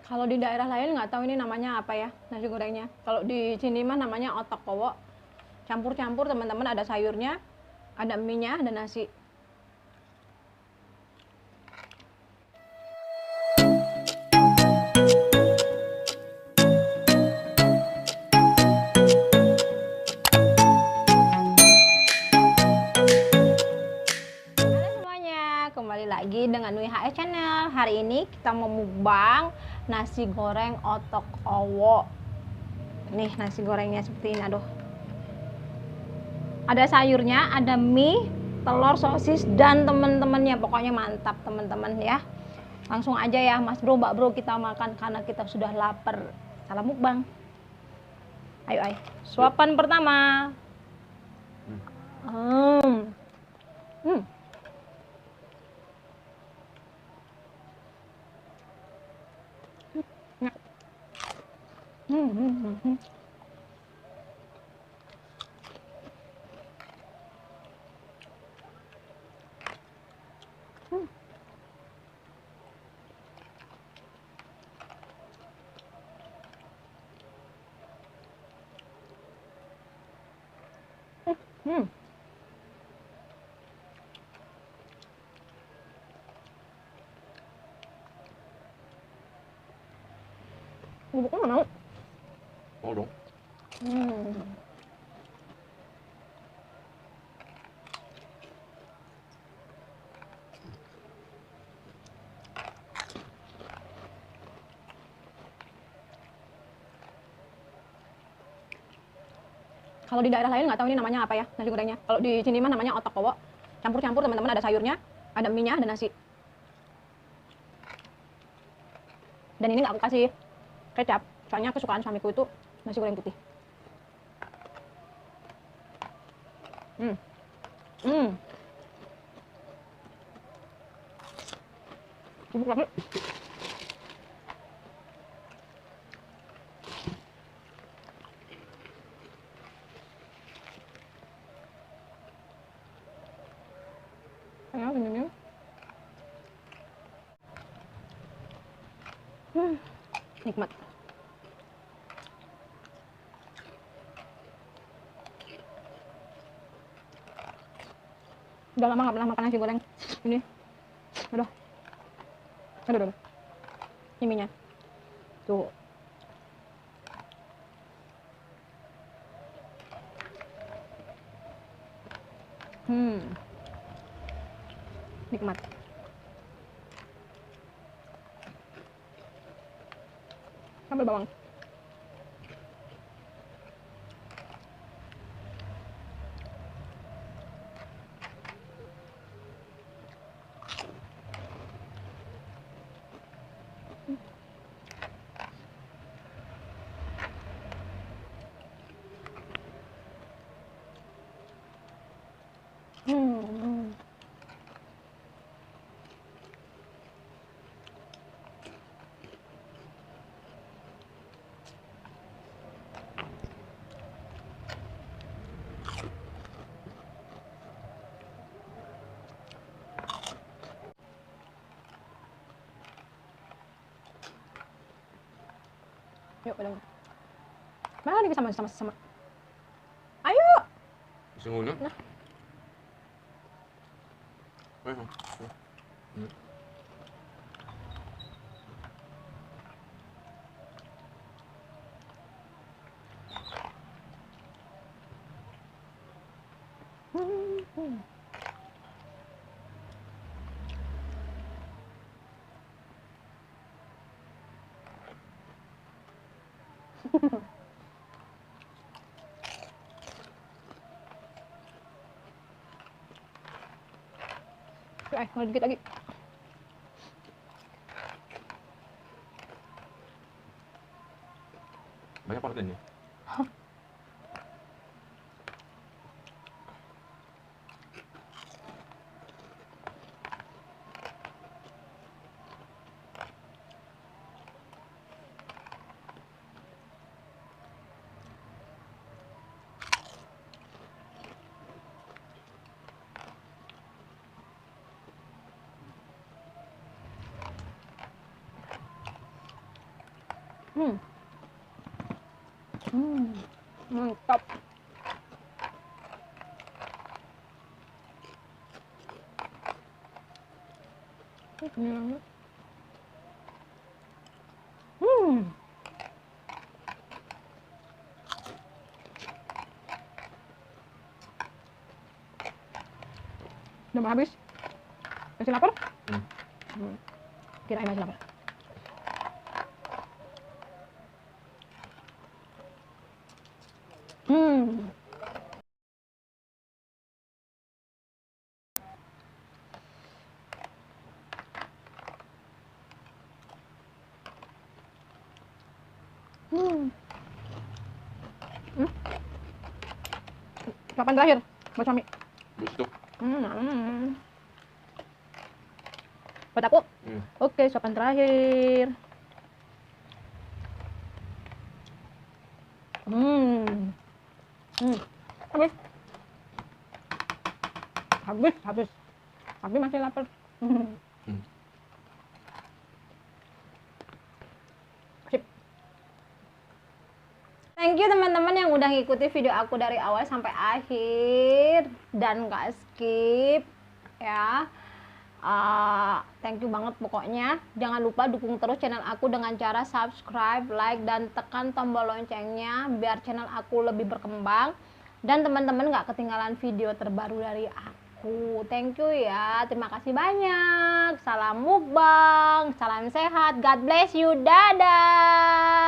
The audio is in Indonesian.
Kalau di daerah lain nggak tahu ini namanya apa ya nasi gorengnya. Kalau di sini mah namanya otak powo. Campur-campur teman-teman, ada sayurnya, ada mie-nya, ada nasi. Kembali lagi dengan Nui HS Channel. Hari ini kita mau mukbang nasi goreng otok owo. Nih nasi gorengnya seperti ini, aduh. Ada sayurnya, ada mie, telur, sosis, dan temen-temennya. Pokoknya mantap teman-teman ya. Langsung aja ya Mas Bro, Mbak Bro, kita makan karena kita sudah lapar. Salam mukbang. Ayo, ayo. Suapan pertama. Hmm. Hmm. Bubuknya nggak mau. Mau dong. Kalau di daerah lain nggak tahu ini namanya apa ya nasi gorengnya. Kalau di sini mah namanya otak powo. Campur-campur teman-teman, ada sayurnya, ada mie-nya, ada nasi. Dan ini nggak aku kasih kecap, soalnya kesukaan suamiku itu nasi goreng putih. Bubuk lagi. Ini. Nikmat. Udah lama nggak pernah makan nasi goreng ini. Aduh. Aduh. Ini mie-nya. Tuh. Nikmat. Sambal bawang. Yuk, udah. Mari kita sama-sama. Ayo. Gusto muna? Nah. Ayo. Mau dikit lagi. Banyak partainya. Mantap. Udah mau habis? Masih lapar? Kirain masih lapar. Kapan terakhir, Mas Suami? Besok. Buat aku? Oke, sopan terakhir. Habis. Habis. Tapi masih lapar. Sip. Thank you teman-teman yang udah ngikuti video aku dari awal sampai akhir dan gak skip ya. Thank you banget pokoknya. Jangan lupa dukung terus channel aku dengan cara subscribe, like, dan tekan tombol loncengnya biar channel aku lebih berkembang dan teman-teman gak ketinggalan video terbaru dari aku. Thank you ya. Terima kasih banyak. Salam mukbang, salam sehat. God bless you. Dadah.